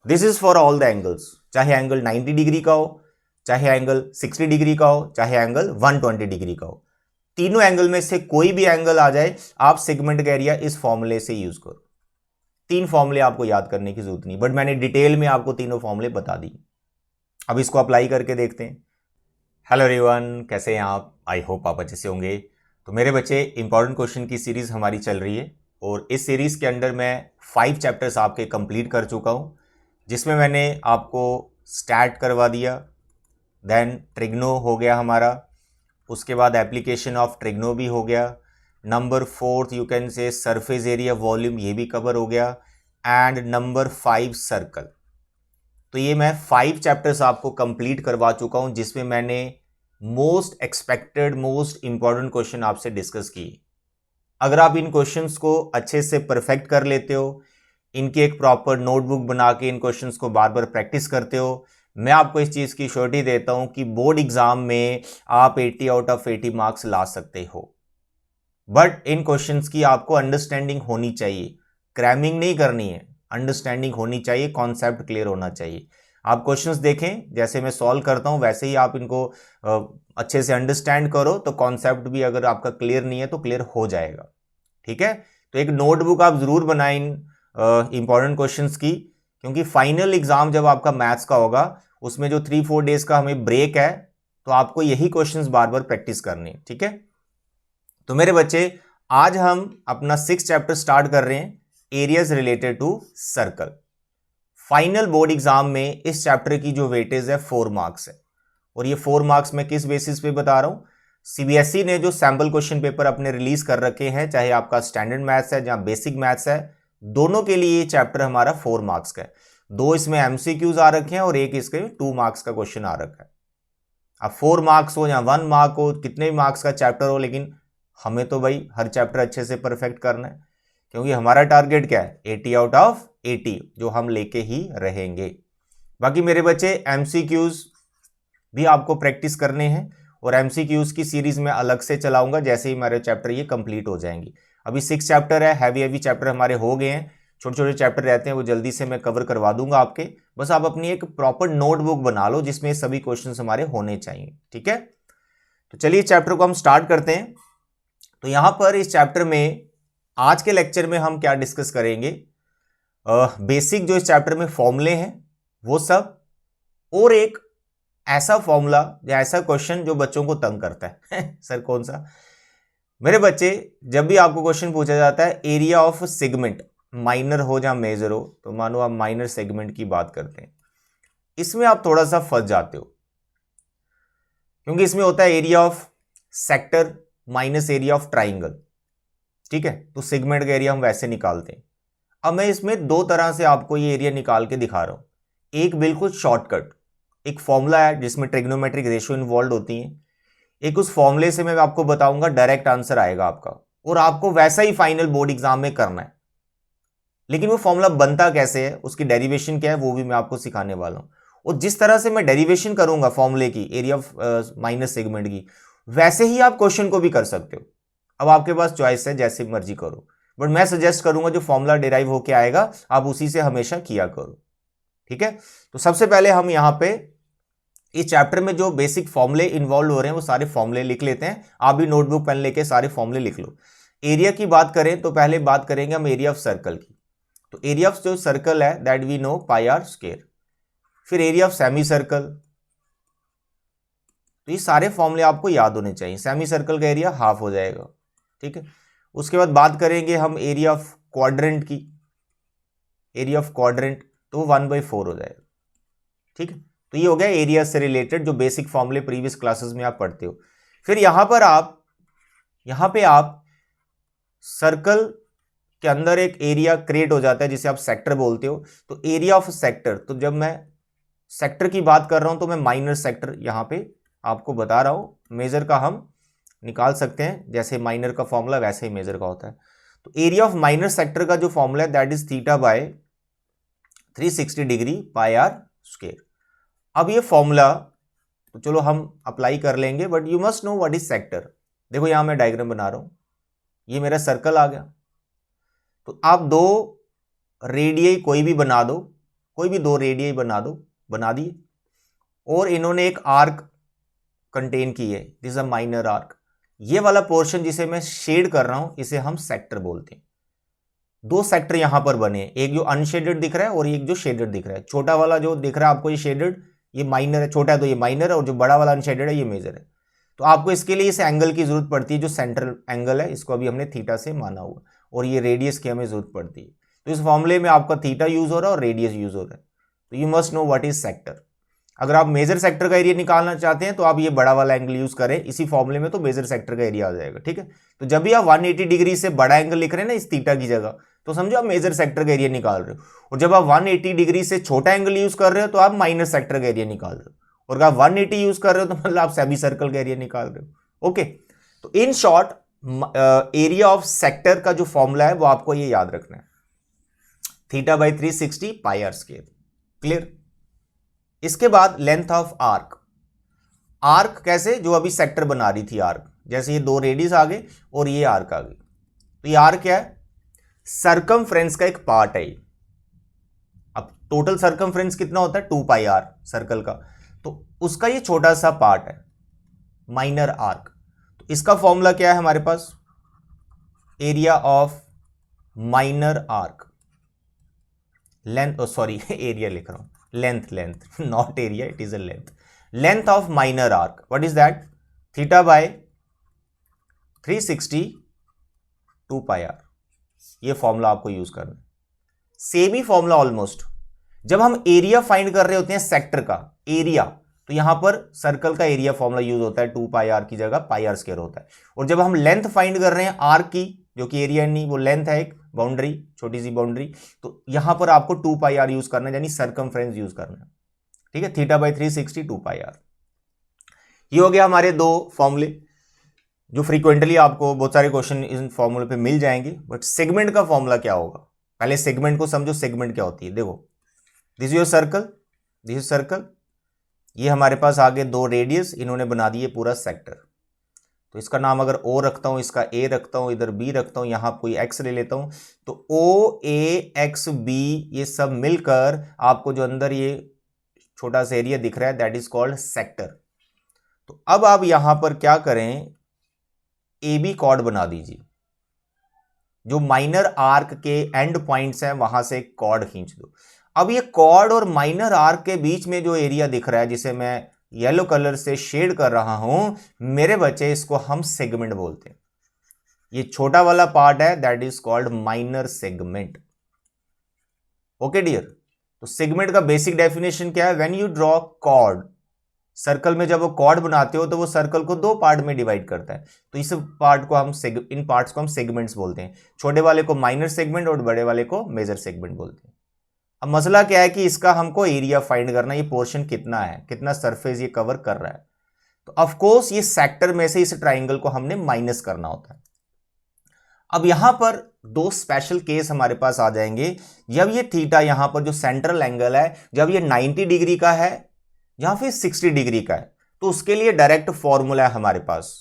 This is for all the angles, चाहे angle 90 डिग्री का हो, चाहे एंगल 60 डिग्री का हो, चाहे एंगल 120 डिग्री का हो। तीनों एंगल में से कोई भी एंगल आ जाए, आप सेगमेंट का एरिया इस फॉर्मूले से यूज करो। 3 फॉर्मूले आपको याद करने की जरूरत नहीं, बट मैंने डिटेल में आपको तीनों फॉर्मूले बता दी। अब इसको अप्लाई करके देखते हैं। हेलो एवरीवन, कैसे हैं आप? आई होप आप अच्छे से होंगे। तो मेरे बच्चे, इंपॉर्टेंट क्वेश्चन की सीरीज हमारी चल रही है और इस सीरीज के अंदर मैं 5 चैप्टर्स आपके कंप्लीट कर चुका हूं, जिसमें मैंने आपको स्टैट करवा दिया, देन ट्रिग्नो हो गया हमारा, उसके बाद एप्लीकेशन ऑफ ट्रिग्नो भी हो गया, number 4 you can say surface area volume, ये भी कवर हो गया, एंड नंबर 5 सर्कल। तो ये मैं 5 चैप्टर्स आपको कंप्लीट करवा चुका हूं, जिसमें मैंने most expected, most important question आपसे डिस्कस किए। अगर आप इन क्वेश्चंस को अच्छे से परफेक्ट कर लेते हो, इनकी एक प्रॉपर नोटबुक बना के इन क्वेश्चंस को बार बार प्रैक्टिस करते हो, मैं आपको इस चीज़ की श्योरिटी देता हूं कि बोर्ड एग्जाम में आप 80 आउट ऑफ 80 मार्क्स ला सकते हो। बट इन क्वेश्चंस की आपको अंडरस्टैंडिंग होनी चाहिए, क्रैमिंग नहीं करनी है, अंडरस्टैंडिंग होनी चाहिए, कॉन्सेप्ट क्लियर होना चाहिए। आप क्वेश्चंस देखें, जैसे मैं सॉल्व करता हूं वैसे ही आप इनको अच्छे से अंडरस्टैंड करो, तो कॉन्सेप्ट भी अगर आपका क्लियर नहीं है तो क्लियर हो जाएगा। ठीक है, तो एक नोटबुक आप जरूर बनाएं इन इंपॉर्टेंट क्वेश्चंस की, क्योंकि फाइनल एग्जाम जब आपका मैथ्स का होगा, उसमें जो 3-4 डेज का हमें ब्रेक है, तो आपको यही क्वेश्चंस बार बार प्रैक्टिस करनी है। ठीक है, तो मेरे बच्चे, आज हम अपना 6th चैप्टर स्टार्ट कर रहे हैं, areas related to circle. Final board exam में इस चैप्टर की जो वेटेज है 4 मार्क्स है, और ये 4 मार्क्स मैं किस बेसिस पे बता रहा हूं? सीबीएसई ने जो सैंपल क्वेश्चन पेपर अपने रिलीज कर रखे हैं, चाहे आपका स्टैंडर्ड मैथ्स है या बेसिक मैथ्स है, दोनों के लिए ये चैप्टर हमारा 4 मार्क्स का है। 2 इसमें एमसीक्यूज आ रखे हैं और एक इसके 2 मार्क्स का क्वेश्चन आ रखा है। अब 4 मार्क्स हो या 1 मार्क हो, कितने भी मार्क्स का चैप्टर हो, लेकिन हमें तो भाई हर चैप्टर अच्छे से परफेक्ट करना है, क्योंकि हमारा टारगेट क्या है? 80 आउट ऑफ 80, जो हम लेके ही रहेंगे। बाकी मेरे बच्चे, एमसीक्यूज भी आपको प्रैक्टिस करने हैं, और एमसीक्यूज की सीरीज में अलग से चलाऊंगा जैसे ही हमारे चैप्टर ये कंप्लीट हो जाएंगे। अभी 6 चैप्टर है, हैवी चैप्टर हमारे हो गए हैं, छोटे छोटे चैप्टर रहते हैं, वो जल्दी से मैं कवर करवा दूंगा आपके। बस आप अपनी एक प्रॉपर नोटबुक बना लो जिसमें सभी क्वेश्चन हमारे होने चाहिए। ठीक है, तो चलिए चैप्टर को हम स्टार्ट करते हैं। तो यहां पर इस चैप्टर में आज के लेक्चर में हम क्या डिस्कस करेंगे? बेसिक जो इस चैप्टर में फॉर्मूले हैं वो सब, और एक ऐसा फॉर्मूला या ऐसा क्वेश्चन जो बच्चों को तंग करता है सर कौन सा? मेरे बच्चे, जब भी आपको क्वेश्चन पूछा जाता है एरिया ऑफ सेगमेंट, माइनर हो या मेजर हो, तो मानो आप माइनर सेगमेंट की बात करते हैं, इसमें आप थोड़ा सा फंस जाते हो, क्योंकि इसमें होता है area of sector minus area of triangle. ठीक है, तो सेगमेंट का एरिया हम वैसे निकालते हैं। अब मैं इसमें 2 तरह से आपको ये एरिया निकाल के दिखा रहा हूं। एक बिल्कुल शॉर्टकट, एक फॉर्मूला है जिसमें ट्रिग्नोमेट्रिक रेशियो इन्वॉल्व होती है, एक उस फॉर्मूले से मैं आपको बताऊंगा, डायरेक्ट आंसर आएगा आपका, और आपको वैसा ही फाइनल बोर्ड एग्जाम में करना है। लेकिन वो फॉर्मूला बनता कैसे है, उसकी डेरिवेशन क्या है, वो भी मैं आपको सिखाने वाला हूं। और जिस तरह से मैं डेरिवेशन करूंगा फॉर्मूले की, एरिया ऑफ माइनस सेगमेंट की, वैसे ही आप क्वेश्चन को भी कर सकते हो। अब आपके पास चॉइस है, जैसे मर्जी करो, बट मैं सजेस्ट करूंगा जो फॉर्मूला डिराइव होके आएगा आप उसी से हमेशा किया करो। ठीक है, तो सबसे पहले हम यहां पे इस चैप्टर में जो बेसिक फॉर्मूले इन्वॉल्व हो रहे हैं वो सारे फॉर्मूले लिख लेते हैं। आप भी नोटबुक पेन लेके सारे फॉर्मूले लिख लो। एरिया की बात करें तो पहले बात करेंगे हम एरिया ऑफ सर्कल की। तो एरिया ऑफ जो सर्कल है that we know pi r square. फिर एरिया ऑफ सेमी सर्कल, तो ये सारे फॉर्मूले आपको याद होने चाहिए। सेमी सर्कल का एरिया हाफ हो जाएगा। ठीक है, उसके बाद बात करेंगे हम एरिया ऑफ क्वाड्रेंट की। एरिया ऑफ क्वाड्रेंट तो 1/4 हो जाएगा। ठीक है, तो ये हो गया एरिया से रिलेटेड जो बेसिक फॉर्मूले प्रीवियस क्लासेस में आप पढ़ते हो। फिर यहां पे आप सर्कल के अंदर एक एरिया क्रिएट हो जाता है जिसे आप सेक्टर बोलते हो। तो एरिया ऑफ सेक्टर, तो जब मैं सेक्टर की बात कर रहा हूं तो मैं माइनर सेक्टर यहां पे आपको बता रहा हूं। मेजर का हम निकाल सकते हैं, जैसे माइनर का फॉर्मूला वैसे ही मेजर का होता है। तो एरिया ऑफ माइनर सेक्टर का जो फॉर्मूला है that is theta by 360 degree pi r square. अब ये फॉर्मूला तो चलो हम अप्लाई कर लेंगे, but you must know what is sector. देखो यहां मैं डायग्राम बना रहा हूं, ये मेरा सर्कल आ गया। तो आप 2 रेडियई कोई भी बना दो, कोई भी दो रेडियस बना दो, बना दिए, और इन्होंने एक आर्क कंटेन की है, this is a minor arc. ये वाला पोर्शन जिसे मैं शेड कर रहा हूं इसे हम सेक्टर बोलते हैं। दो सेक्टर यहां पर बने, एक जो अनशेडेड दिख रहा है और एक जो शेडेड दिख रहा है। छोटा वाला जो दिख रहा है आपको ये शेडेड, ये माइनर है, छोटा है तो ये माइनर है, और जो बड़ा वाला अनशेडेड है ये मेजर है। तो आपको इसके लिए इस एंगल की जरूरत पड़ती है जो सेंट्रल एंगल है, इसको अभी हमने थीटा से माना हुआ, और ये रेडियस की हमें जरूरत पड़ती है। तो इस फॉर्मूले में आपका थीटा यूज हो रहा है और रेडियस यूज हो रहा है। तो you must know what is sector. अगर आप मेजर सेक्टर का एरिया निकालना चाहते हैं तो आप ये बड़ा वाला एंगल यूज करें इसी फॉर्मूले में, तो मेजर सेक्टर का एरिया आ जाएगा। ठीक है, तो जब भी आप 180 डिग्री से बड़ा एंगल लिख रहे हैं ना इस थीटा की जगह, तो समझो आप मेजर सेक्टर का एरिया निकाल रहे हो। और जब आप 180 डिग्री से छोटा एंगल यूज कर रहे हो तो आप माइनर सेक्टर का एरिया निकाल रहे हो। और अगर आप 180 यूज कर रहे हो तो मतलब आप सेमी सर्कल का एरिया निकाल रहे हो। ओके, तो in short area of sector का जो फॉर्मूला है वो आपको ये याद रखना है, theta by 360 pi r square. Clear? इसके बाद लेंथ ऑफ आर्क। आर्क कैसे? जो अभी सेक्टर बना रही थी आर्क, जैसे ये दो रेडियस आ गए और ये आर्क आ गई, तो ये आर्क क्या है? सरकमफ्रेंस का एक पार्ट है। अब टोटल सरकमफ्रेंस कितना होता है? 2 पाई आर सर्कल का, तो उसका ये छोटा सा पार्ट है माइनर आर्क। तो इसका फॉर्मूला क्या है हमारे पास? Area of minor arc, length, sorry area लिख रहा हूं, length not area, it is a length. Length of minor arc, what is that? Theta by 360 2 pi r. ये फॉर्मूला आपको यूज करना है, सेम ही फॉर्मूला ऑलमोस्ट। जब हम एरिया फाइंड कर रहे होते हैं सेक्टर का एरिया, तो यहां पर सर्कल का एरिया फॉर्मूला यूज होता है, 2 पाई आर की जगह पाई आर स्क्वायर होता है। और जब हम लेंथ फाइंड कर रहे हैं आर्क की, जो कि एरिया नहीं वो लेंथ है, एक बाउंड्री, छोटी सी बाउंड्री, तो यहां पर आपको 2 पाई आर यूज करना है, यानी सर्कमफ्रेंस यूज करना है। ठीक है, थीटा बाई 360 2 पाई आर। ये हो गया हमारे दो फॉर्मूले जो फ्रीक्वेंटली आपको बहुत सारे क्वेश्चन इन फॉर्मूले पे मिल जाएंगे। बट सेगमेंट का फॉर्मूला क्या होगा? पहले सेगमेंट को समझो, सेगमेंट क्या होती है। देखो, this is your circle, this is circle, ये हमारे पास आगे दो रेडियस, इन्होंने बना दिए पूरा सेक्टर। तो इसका नाम अगर ओ रखता हूं, इसका ए रखता हूं, इधर बी रखता हूं, यहां कोई एक्स ले लेता हूं, तो ओ ए एक्स बी ये सब मिलकर आपको जो अंदर ये छोटा सा एरिया दिख रहा है दैट इज कॉल्ड सेक्टर। तो अब आप यहां पर क्या करें, ए बी कॉर्ड बना दीजिए, जो माइनर आर्क के एंड पॉइंट्स हैं वहां से एक कॉर्ड खींच दो। अब ये कॉर्ड और माइनर आर्क के बीच में जो एरिया दिख रहा है, जिसे मैं येलो कलर से शेड कर रहा हूं, मेरे बच्चे इसको हम सेगमेंट बोलते हैं। ये छोटा वाला पार्ट है that is called minor segment. Okay dear, तो सेगमेंट का बेसिक डेफिनेशन क्या है? When you draw chord, circle में जब वो कॉर्ड बनाते हो तो वो सर्कल को दो पार्ट में डिवाइड करता है। तो इस पार्ट को हम इन पार्ट्स को हम सेगमेंट्स बोलते हैं। छोटे वाले को माइनर सेगमेंट और बड़े वाले को मेजर सेगमेंट बोलते हैं। अब मसला क्या है कि इसका हमको एरिया फाइंड करना, ये पोर्शन कितना है, कितना सरफेस ये कवर कर रहा है। तो ऑफ कोर्स ये सेक्टर में से इस ट्राइंगल को हमने माइनस करना होता है। अब यहां पर दो स्पेशल केस हमारे पास आ जाएंगे। जब ये थीटा यहां पर जो सेंट्रल एंगल है, जब ये 90 डिग्री का है या फिर 60 डिग्री का है, तो उसके लिए डायरेक्ट फॉर्मूला है हमारे पास,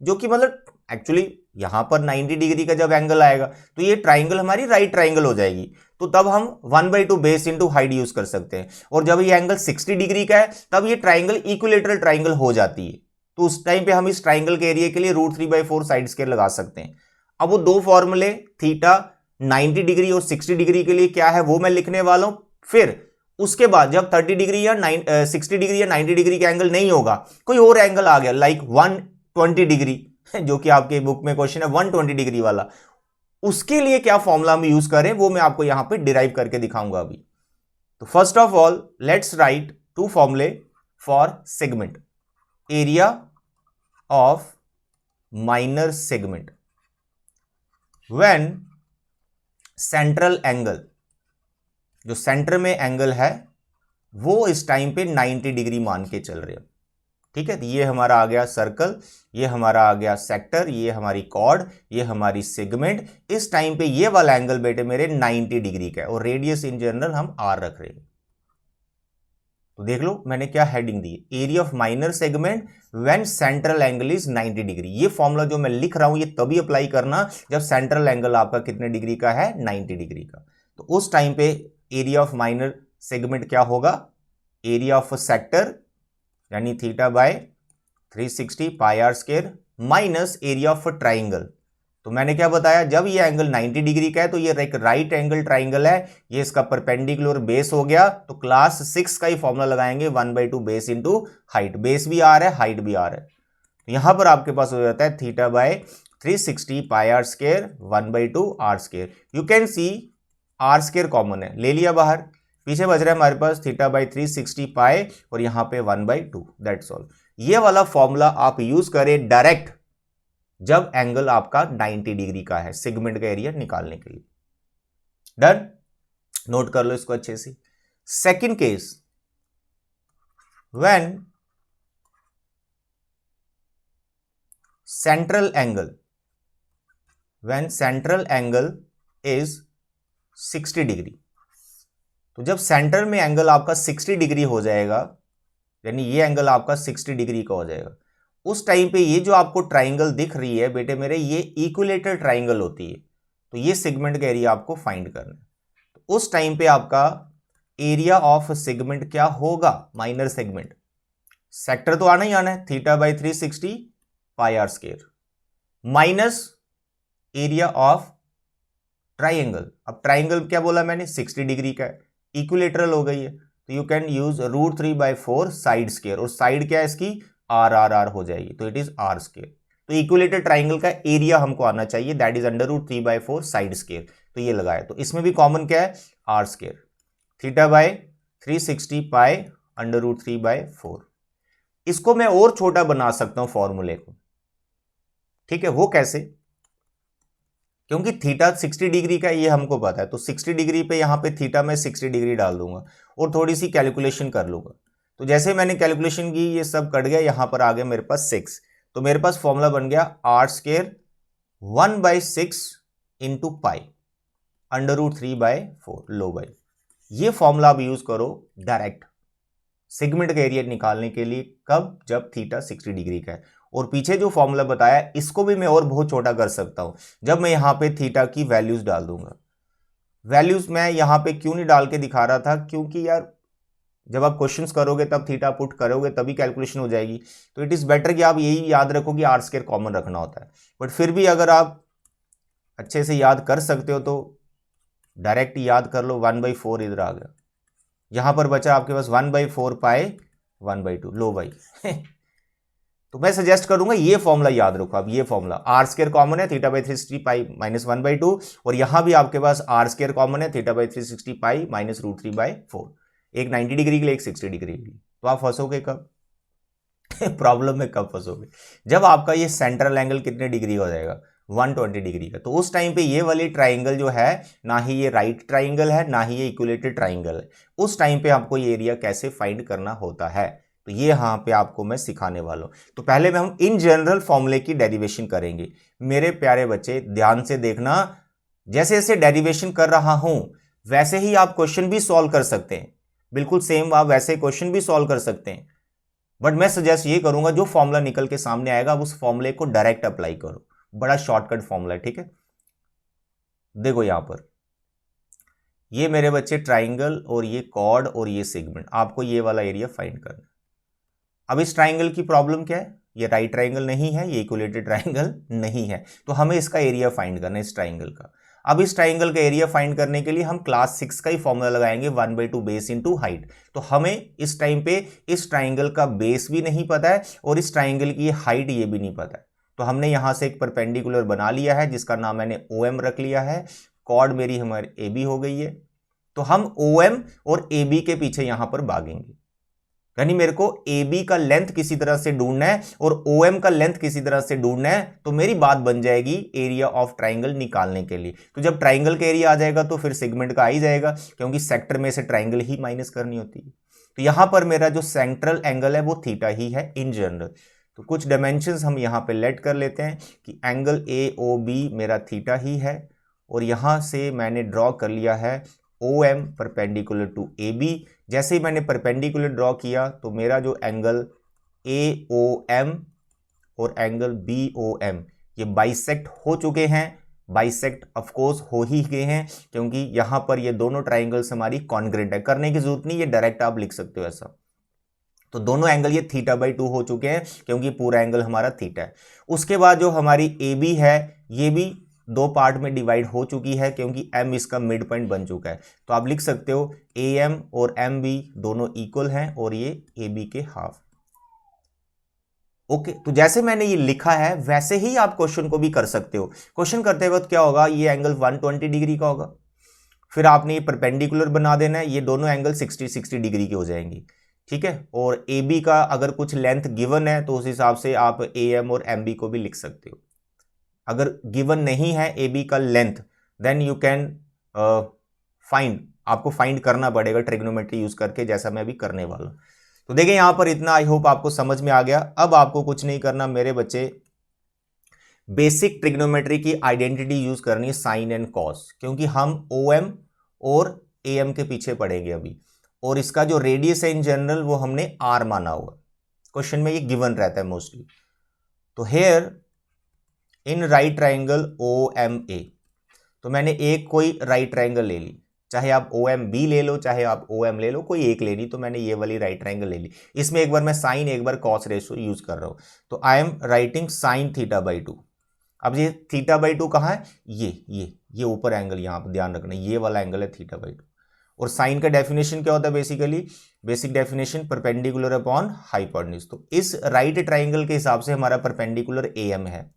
जो कि मतलब एक्चुअली यहां पर 90 डिग्री का जब एंगल आएगा तो ये ट्राइंगल हमारी राइट ट्राइंगल हो जाएगी। तो तब हम 1/2 बेस इंटू हाइट यूज कर सकते हैं। और जब ये एंगल 60 डिग्री का है तब ये ट्राइंगल इक्विलेटरल ट्राइंगल हो जाती है। तो उस टाइम पे हम इस ट्राइंगल के एरिया के लिए √3/4 साइड स्क्वायर लगा सकते हैं। अब वो दो फॉर्मूले थीटा 90 डिग्री और 60 डिग्री के लिए क्या है वो मैं लिखने वाला हूं। फिर उसके बाद जब 30 डिग्री या 60 डिग्री या 90 डिग्री का एंगल नहीं होगा, कोई और एंगल आ गया लाइक 120 डिग्री, जो कि आपके बुक में क्वेश्चन है 120 डिग्री वाला, उसके लिए क्या फॉर्मूला हम यूज करें वो मैं आपको यहां पे डिराइव करके दिखाऊंगा अभी। तो first of all let's write two फॉर्मूले for segment. Area of minor segment when central angle, जो सेंटर में एंगल है वो इस टाइम पे 90 डिग्री मान के चल रहे हो। ठीक है, तो ये हमारा आ गया सर्कल, ये हमारा आ गया सेक्टर, ये हमारी कॉर्ड, ये हमारी सेगमेंट। इस टाइम पे ये वाला एंगल बेटे मेरे 90 डिग्री का है और रेडियस इन जनरल हम आर रख रहे हैं। तो देख लो मैंने क्या heading the, area of minor segment when central angle is 90 degree. ये फॉर्मूला जो मैं लिख रहा हूं ये तभी अप्लाई करना जब सेंट्रल एंगल आपका कितने डिग्री का है, 90 डिग्री का। तो उस टाइम पे एरिया ऑफ माइनर सेगमेंट क्या होगा, एरिया ऑफ सेक्टर यानी theta by 360 pi r square minus area of triangle. तो मैंने क्या बताया, जब ये एंगल 90 डिग्री का है तो ये एक राइट एंगल ट्राइंगल है, ये इसका परपेंडिकुलर बेस हो गया, तो क्लास 6 का ही फॉर्मूला लगाएंगे 1/2 बेस इंटू हाइट, बेस भी आर है हाइट भी आर है। तो यहां पर आपके पास हो जाता है theta by 360 pi r square 1/2 r square. You can see r square common है, ले लिया बाहर, पीछे बच रहा है हमारे पास थीटा बाय 360 पाई और यहां पे 1/2, दैट्स ऑल। ये वाला फॉर्मूला आप यूज करें डायरेक्ट जब एंगल आपका 90 डिग्री का है, सेगमेंट का एरिया निकालने के लिए। डन, नोट कर लो इसको अच्छे से। Second case, when central angle is 60 degree. तो जब सेंटर में एंगल आपका 60 डिग्री हो जाएगा, यानी ये एंगल आपका 60 डिग्री का हो जाएगा, उस टाइम पे ये जो आपको ट्राइंगल दिख रही है बेटे मेरे, ये इक्विलेटरल ट्राइंगल होती है। तो ये सेगमेंट का एरिया आपको फाइंड करना है। तो उस टाइम पे आपका एरिया ऑफ सेगमेंट क्या होगा, माइनर सेगमेंट, सेक्टर तो आना ही आना है, theta by 360 pi r square minus area of triangle. अब ट्राइंगल क्या बोला मैंने, 60 डिग्री का है, इक्विलेटरल हो गई है, तो you can use √3/4 side square, और साइड क्या है इसकी, आर हो जाएगी, तो इट इज आर स्क्वायर। तो इक्विलेटरल ट्राइंगल का एरिया हमको आना चाहिए, दैट इज √3/4 साइड स्क्वायर। तो ये लगाया, तो इसमें भी कॉमन क्या है, आर स्क्वायर, थीटा बाय 360 पाई √3/4। इसको मैं और छोटा बना सकता हूं फॉर्मूले को, ठीक है, वो कैसे, क्योंकि थीटा 60 डिग्री का ये हमको पता है, तो 60 डिग्री पे यहां पे थीटा में 60 डिग्री डाल दूंगा और थोड़ी सी कैलकुलेशन कर लूंगा। तो जैसे मैंने कैलकुलेशन की, ये सब कट गया, यहां पर आ गया मेरे पास 6, तो मेरे पास फॉर्मूला बन गया आर स्क्वायर 1/6 इंटू पाई √3/4 लो बाई। ये फॉर्मूला आप यूज करो डायरेक्ट सेगमेंट का एरिया निकालने के लिए, कब, जब थीटा 60 डिग्री का है। और पीछे जो फॉर्मूला बताया इसको भी मैं और बहुत छोटा कर सकता हूं, जब मैं यहां पे थीटा की वैल्यूज डाल दूंगा। वैल्यूज मैं यहां पे क्यों नहीं डाल के दिखा रहा था, क्योंकि यार जब आप क्वेश्चंस करोगे तब थीटा पुट करोगे तभी कैलकुलेशन हो जाएगी। तो इट इज बेटर कि आप यही याद रखो कि आर स्क्वायर कॉमन रखना होता है, बट फिर भी अगर आप अच्छे से याद कर सकते हो तो डायरेक्ट याद कर लो। 1/4 इधर आ गया, यहां पर बचा आपके पास 1/4 पाई 1/2 लो बाई। तो मैं सजेस्ट करूंगा ये फॉर्मूला याद रखो। अब ये फॉर्मूला आर स्क्वायर कॉमन है, थीटा बाई 360 पाई माइनस 1/2, और यहां भी आपके पास आर स्क्वायर कॉमन है, थीटा बाई 360 पाई माइनस √3/4, एक 90 डिग्री के लिए, एक 60 डिग्री के लिए। तो आप फंसोगे कब प्रॉब्लम में कब फंसोगे, जब आपका ये सेंट्रल एंगल कितने डिग्री हो जाएगा, 120 डिग्री का। तो उस टाइम पे ये वाली ट्राइंगल जो है, ना ही ये राइट ट्राइंगल है ना ही ये इक्विलेटरल ट्राइंगल है। उस टाइम पे आपको ये एरिया कैसे फाइंड करना होता है, तो ये यहां पे आपको मैं सिखाने वाला हूं। तो पहले में हम इन जनरल फॉर्मूले की डेरिवेशन करेंगे। मेरे प्यारे बच्चे ध्यान से देखना, जैसे जैसे डेरिवेशन कर रहा हूं वैसे ही आप क्वेश्चन भी सॉल्व कर सकते हैं, बिल्कुल सेम आप वैसे क्वेश्चन भी सॉल्व कर सकते हैं। बट मैं सजेस्ट ये करूंगा, जो फॉर्मूला निकल के सामने आएगा आप उस फॉर्मूले को डायरेक्ट अप्लाई करो, बड़ा शॉर्टकट फॉर्मूला है, ठीक है। देखो यहां पर ये मेरे बच्चे ट्राइंगल और ये कॉर्ड और ये सेगमेंट, आपको ये वाला एरिया फाइंड करना है। अब इस ट्राइंगल की प्रॉब्लम क्या है, ये राइट ट्राइंगल नहीं है, ये इक्विलेटरल ट्राइंगल नहीं है, तो हमें इसका एरिया फाइंड करना है इस ट्राइंगल का। अब इस ट्राइंगल का एरिया फाइंड करने के लिए हम क्लास 6 का ही फॉर्मूला लगाएंगे, 1/2 बेस इंटू हाइट। तो हमें इस टाइम पे इस ट्राइंगल का बेस भी नहीं पता है और इस ट्राइंगल की हाइट ये भी नहीं पता है। तो हमने यहां से एक परपेंडिकुलर बना लिया है जिसका नाम मैंने OM रख लिया है, कॉर्ड मेरी हमारी AB हो गई है। तो हम OM और AB के पीछे यहां पर भागेंगे, यानी मेरे को AB का लेंथ किसी तरह से ढूंढना है और OM का लेंथ किसी तरह से ढूंढना है, तो मेरी बात बन जाएगी एरिया ऑफ ट्राइंगल निकालने के लिए। तो जब ट्राइंगल का एरिया आ जाएगा तो फिर सेगमेंट का आ ही जाएगा, क्योंकि सेक्टर में से ट्राइंगल ही माइनस करनी होती है। तो यहां पर मेरा जो सेंट्रल एंगल है वो थीटा ही है इन जनरल। तो कुछ डायमेंशंस हम यहां पे लेट कर लेते हैं कि एंगल AOB मेरा थीटा ही है, और यहां से मैंने ड्रॉ कर लिया है OM परपेंडिकुलर टू AB। जैसे ही मैंने परपेंडिकुलर ड्रॉ किया तो मेरा जो एंगल AOM और एंगल BOM ये बाइसेक्ट हो चुके हैं, बाइसेक्ट ऑफ कोर्स हो ही गए हैं, क्योंकि यहां पर ये दोनों ट्राइंगल्स हमारी कॉन्ग्रेंट है। करने की जरूरत नहीं, ये डायरेक्ट आप लिख सकते हो ऐसा। तो दोनों एंगल ये θ/2 हो चुके हैं, क्योंकि पूरा एंगल हमारा थीटा है। उसके बाद जो हमारी ए बी है, ये भी दो पार्ट में डिवाइड हो चुकी है, क्योंकि एम इसका मिड पॉइंट बन चुका है। तो आप लिख सकते हो ए एम और एम बी दोनों इक्वल हैं, और ये ए बी के हाफ। ओके, तो जैसे मैंने ये लिखा है वैसे ही आप क्वेश्चन को भी कर सकते हो। क्वेश्चन करते वक्त क्या होगा, ये एंगल 120 डिग्री का होगा, फिर आपने ये परपेंडिकुलर बना देना है, ये दोनों एंगल 60 डिग्री के हो जाएंगे, ठीक है। और ए बी का अगर कुछ लेंथ गिवन है तो उस हिसाब से आप ए एम और एम बी को भी लिख सकते हो। अगर गिवन नहीं है ए बी का length, then you can find, आपको फाइंड करना पड़ेगा ट्रिग्नोमेट्री यूज करके, जैसा मैं अभी करने वाला हूं। तो देखिए यहां पर इतना आई होप आपको समझ में आ गया। अब आपको कुछ नहीं करना मेरे बच्चे, बेसिक ट्रिग्नोमेट्री की आइडेंटिटी यूज करनी है, साइन एंड कॉस, क्योंकि हम ओ एम और ए एम के पीछे पड़ेंगे अभी, और इसका जो रेडियस है इन जनरल वो हमने आर माना हुआ। क्वेश्चन में ये गिवन रहता है मोस्टली। तो here in right triangle O M A, तो मैंने एक कोई राइट ट्राइंगल ले ली, चाहे आप ओ एम बी ले लो चाहे आप ओ एम ले लो, कोई एक लेनी, तो मैंने ये वाली राइट ट्राइंगल ले ली। इसमें एक बार मैं साइन एक बार कॉस रेशो यूज कर रहा हूं, तो आई एम राइटिंग साइन θ/2। अब ये θ/2 कहाँ है, ये ऊपर एंगल, यहां पर ध्यान रखना ये वाला एंगल है θ/2। और साइन का डेफिनेशन क्या होता है basically, basic definition perpendicular upon hypotenuse. तो इस राइट ट्राइंगल के हिसाब से हमारा परपेंडिकुलर ए एम है,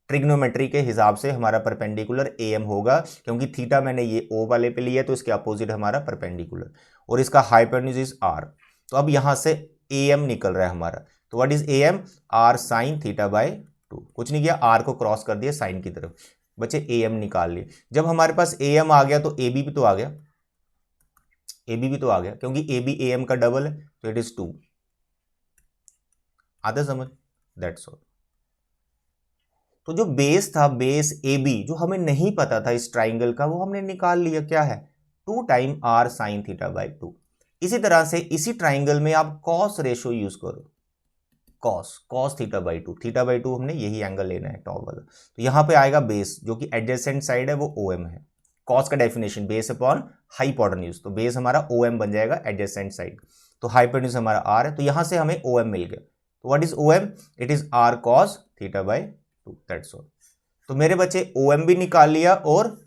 ट्रिग्नोमेट्री के हिसाब से हमारा परपेंडिकुलर ए एम होगा, क्योंकि थीटा मैंने ये ओ वाले पे लिया तो इसके अपोजिट हमारा परपेंडिकुलर, और इसका हाइपोटेन्यूज इज आर। तो अब यहां से ए एम निकल रहा है हमारा, तो what is A M, r sine θ/2। कुछ नहीं किया, आर को क्रॉस कर दिया साइन की तरफ, बच्चे ए एम निकाल लिए। जब हमारे पास ए एम आ गया तो ए बी भी तो आ गया, ए बी भी तो आ गया, क्योंकि ए बी ए एम का डबल है, तो इट इज 2। आता समझ, दैट्स ऑल। तो जो बेस था, बेस ए बी, जो हमें नहीं पता था इस ट्राइंगल का, वो हमने निकाल लिया, क्या है 2 टाइम आर साइन θ/2। इसी तरह से इसी ट्राइंगल में आप कॉस रेशो यूज करो, कॉस θ/2, θ/2 हमने यही एंगल लेना है टॉप वाला। तो यहां पे आएगा बेस, जो कि एडजेसेंट साइड है वो ओ एम है। कॉस का डेफिनेशन बेस अपॉन हाइपोटेन्यूज, तो बेस हमारा ओ एम बन जाएगा एडजेसेंट साइड, तो हाइपोटेन्यूज हमारा आर है, तो यहां से हमें ओ एम मिल गया। तो what is O M, it is r cos θ/2, that's all. तो मेरे बच्चे ओ एम भी निकाल लिया और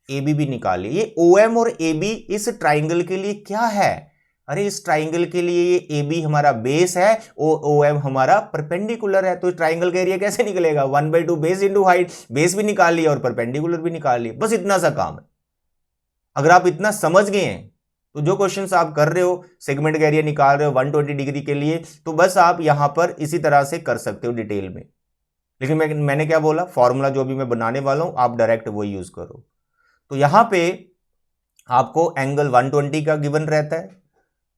ए बी भी निकाल लिया। ये ओ एम और ए बी इस ट्राइंगल के लिए क्या है, अरे इस ट्राइंगल के लिए ये ए बी हमारा बेस है, ओ एम हमारा परपेंडिकुलर है। तो ट्राइंगल का एरिया कैसे निकलेगा, 1/2 बेस इंटू हाइट, बेस भी निकाल लिया और परपेंडिकुलर भी निकाल लिया, बस इतना सा काम है। अगर आप इतना समझ गए हैं तो जो क्वेश्चंस आप कर रहे हो, सेगमेंट का एरिया निकाल रहे हो 120 डिग्री के लिए, तो बस आप यहां पर इसी तरह से कर सकते हो डिटेल में। लेकिन मैंने क्या बोला, फॉर्मूला जो भी मैं बनाने वाला हूं आप डायरेक्ट वो यूज करो। तो यहां पे आपको एंगल 120 का गिवन रहता है।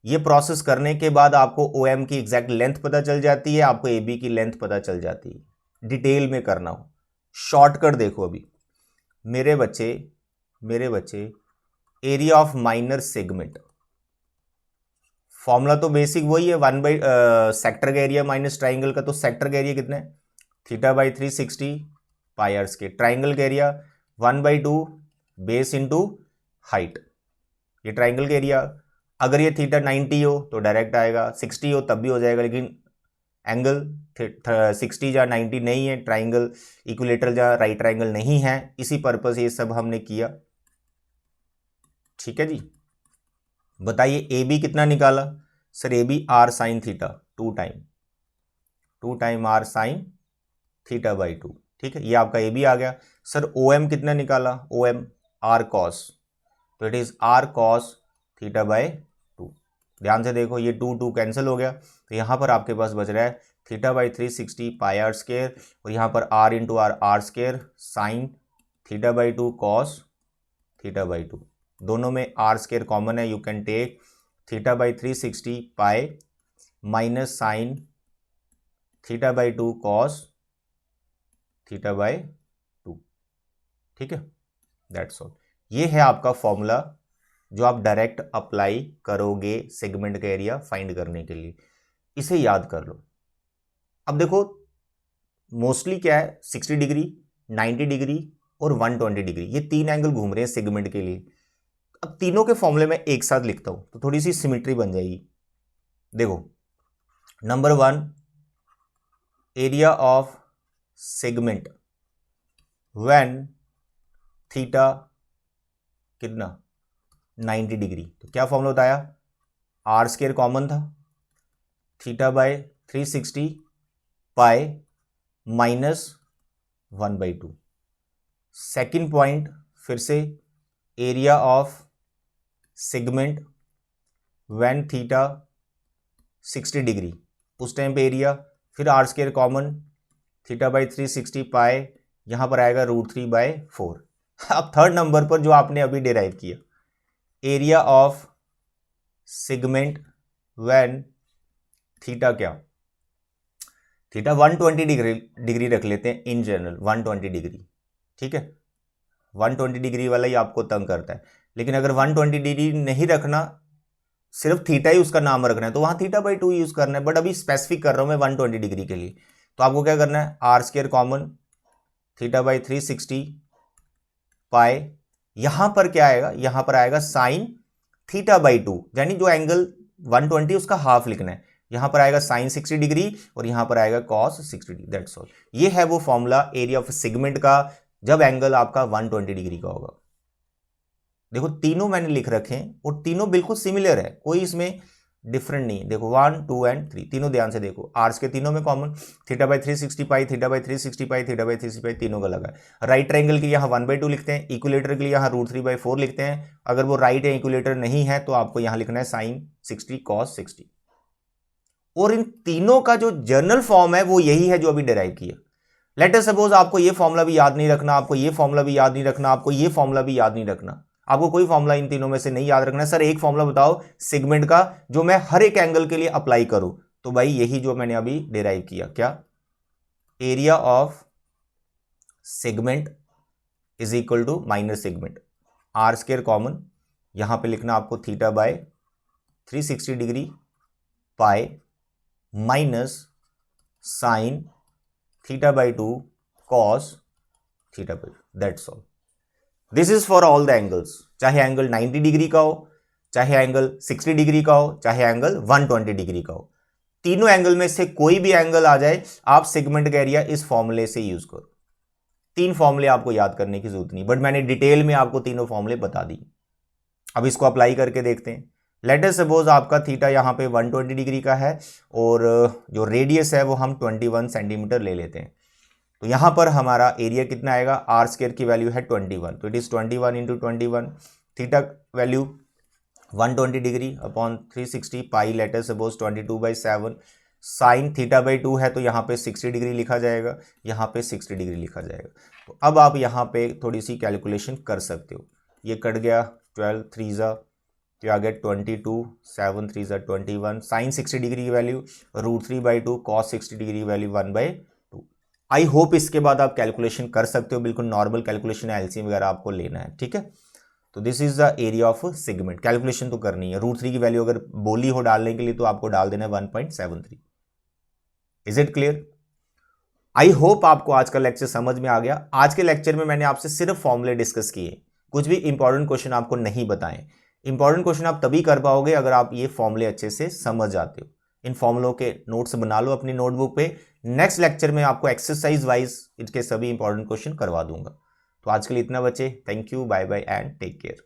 ये प्रोसेस करने के बाद आपको ओ एम की एग्जैक्ट लेंथ पता चल जाती है, आपको ए बी की लेंथ पता चल जाती है। डिटेल में करना हो, शॉर्टकट देखो अभी मेरे बच्चे area of minor segment, formula तो बेसिक वही है, 1 सेक्टर का एरिया माइनस ट्राइंगल का। तो सेक्टर का एरिया कितना है, θ/360 पाई आर स्क्वायर। ट्राइंगल का एरिया 1/2 बेस इंटू हाइट, ये ट्राइंगल का एरिया। अगर ये थीटा 90 हो तो डायरेक्ट आएगा, 60 हो तब भी हो जाएगा, लेकिन एंगल 60 या 90 नहीं है, ट्राइंगल इक्विलेटरल या राइट ट्राइंगल नहीं है, इसी पर्पस ये सब हमने किया। ठीक है जी, बताइए ए बी कितना निकाला, sir A B r sine theta 2 time r sine θ/2, ठीक है, ये आपका ए बी आ गया। सर ओ एम कितना निकाला, ओ एम आर कॉस, तो इट इज आर कॉस θ/2। ध्यान से देखो ये 2 कैंसिल हो गया, तो यहां पर आपके पास बच रहा है θ/360 पाई आर स्क्वायर, और यहां पर r into r square sine θ/2 cos θ/2। दोनों में आर स्क्वायर कॉमन है, you can take θ/360 pi minus sine θ/2 cos θ/2, ठीक है, दैट्स ऑल। ये है आपका फॉर्मूला जो आप डायरेक्ट अप्लाई करोगे सेगमेंट का एरिया फाइंड करने के लिए, इसे याद कर लो। अब देखो मोस्टली क्या है, 60 डिग्री, 90 डिग्री और 120 डिग्री, ये 3 एंगल घूम रहे हैं सेगमेंट के लिए। अब तीनों के फॉर्मूले में एक साथ लिखता हूं तो थोड़ी सी सिमेट्री बन जाएगी। देखो, number 1, area of segment when theta कितना 90 डिग्री, तो क्या फॉर्मूला बताया, आर स्क्वायर कॉमन था, theta by 360 pi minus 1/2। Second point फिर से, area of segment when theta 60 degree, उस टाइम पे एरिया, फिर r square common, theta by 360 pi, यहां पर आएगा √3/4। अब थर्ड नंबर पर जो आपने अभी डिराइव किया, area of segment when theta क्या, थीटा 120 डिग्री रख लेते हैं इन जनरल, 120 डिग्री, ठीक है। 120 डिग्री वाला ही आपको तंग करता है, लेकिन अगर 120 डिग्री नहीं रखना, सिर्फ थीटा ही उसका नाम रखना है, तो वहां थीटा बाई 2 यूज करना है। बट अभी स्पेसिफिक कर रहा हूं मैं 120 डिग्री के लिए, तो आपको क्या करना है, r square common, theta by 360 pi, यहां पर क्या आएगा, यहां पर आएगा साइन थीटा बाई 2, यानी जो एंगल 120 उसका हाफ लिखना है, यहां पर आएगा साइन 60 डिग्री और यहां पर आएगा कॉस 60 डिग्री, दैट्स ऑल। ये है वो फॉर्मूला एरिया ऑफ सेगमेंट का जब एंगल आपका 120 डिग्री का होगा। देखो तीनों मैंने लिख रखे हैं और तीनों बिल्कुल सिमिलर है, कोई इसमें डिफरेंट नहीं है। देखो 1, 2 एंड 3 तीनों ध्यान से देखो, आर्स के तीनों में common, theta by 360 pi, theta by 360 pi, theta by 360 पाई, तीनों का लगा है। राइट ट्रायंगल के लिए यहाँ 1/2 लिखते हैं, इक्विलेटर के लिए यहाँ √3/4 लिखते हैं। अगर वो राइट है इक्विलेटर नहीं है तो आपको यहाँ लिखना है साइन 60 कॉस 60। और इन तीनों का जो जर्नल फॉर्म है वो यही है जो अभी डिराइव किया। लेट अस सपोज आपको ये फॉर्मूला भी याद नहीं रखना, आपको ये फॉर्मूला भी याद नहीं रखना, आपको ये फॉर्मूला भी याद नहीं रखना, आपको कोई फॉर्मूला इन तीनों में से नहीं याद रखना है। सर एक फॉर्मूला बताओ सेगमेंट का जो मैं हर एक एंगल के लिए अप्लाई करूं, तो भाई यही जो मैंने अभी डिराइव किया, क्या, area of segment is equal to minus segment, r square common, यहां पे लिखना आपको theta by 360 degree pi minus sine theta by 2 cos theta by 2, that's all. This is for all the angles, चाहे angle 90 डिग्री का हो, चाहे angle 60 degree का हो, चाहे एंगल 120 डिग्री का हो। तीनों एंगल में से कोई भी एंगल आ जाए, आप सेगमेंट का एरिया इस फॉर्मूले से यूज करो। 3 फॉर्मूले आपको याद करने की जरूरत नहीं, बट मैंने डिटेल में आपको तीनों फॉर्मूले बता दी। अब इसको अप्लाई करके देखते हैं। लेट अस सपोज आपका थीटा यहाँ पे 120 डिग्री का है और जो रेडियस है वो हम 21 सेंटीमीटर ले लेते हैं, तो यहाँ पर हमारा एरिया कितना आएगा, आर स्क्वायर की वैल्यू है 21, तो it is 21 into 21, theta value 120 degree upon 360 pi, let us suppose 22/7, sign theta by 2 है तो यहाँ पे 60 डिग्री लिखा जाएगा, यहाँ पे 60 डिग्री लिखा जाएगा। तो अब आप यहाँ पे थोड़ी सी कैलकुलेशन कर सकते हो, ये कट गया, 12 3 तो आ गया 22, 7 3 21, साइन 60 डिग्री की वैल्यू √3/2, कॉस 60 डिग्री की वैल्यू 1/2। आई होप इसके बाद आप कैलकुलेशन कर सकते हो, बिल्कुल नॉर्मल कैलकुलेशन है, एलसीएम वगैरह आपको लेना है, ठीक है। तो this is the area of segment, calculation तो करनी है। √3 की वैल्यू अगर बोली हो डालने के लिए तो आपको डाल देना है 1.73। Is it clear? I hope आपको आज का लेक्चर समझ में आ गया। आज के लेक्चर में मैंने आपसे सिर्फ फॉर्मूले डिस्कस किए, कुछ भी इंपॉर्टेंट क्वेश्चन आपको नहीं बताए। इंपॉर्टेंट क्वेश्चन आप तभी कर पाओगे अगर आप ये फॉर्मूले अच्छे से समझ जाते हो। इन फॉर्मूलों के नोट्स बना लो अपनी नोटबुक पे, नेक्स्ट लेक्चर में आपको एक्सरसाइज वाइज इसके सभी इंपॉर्टेंट क्वेश्चन करवा दूंगा। तो आज के लिए इतना बचे, thank you, bye bye and take care.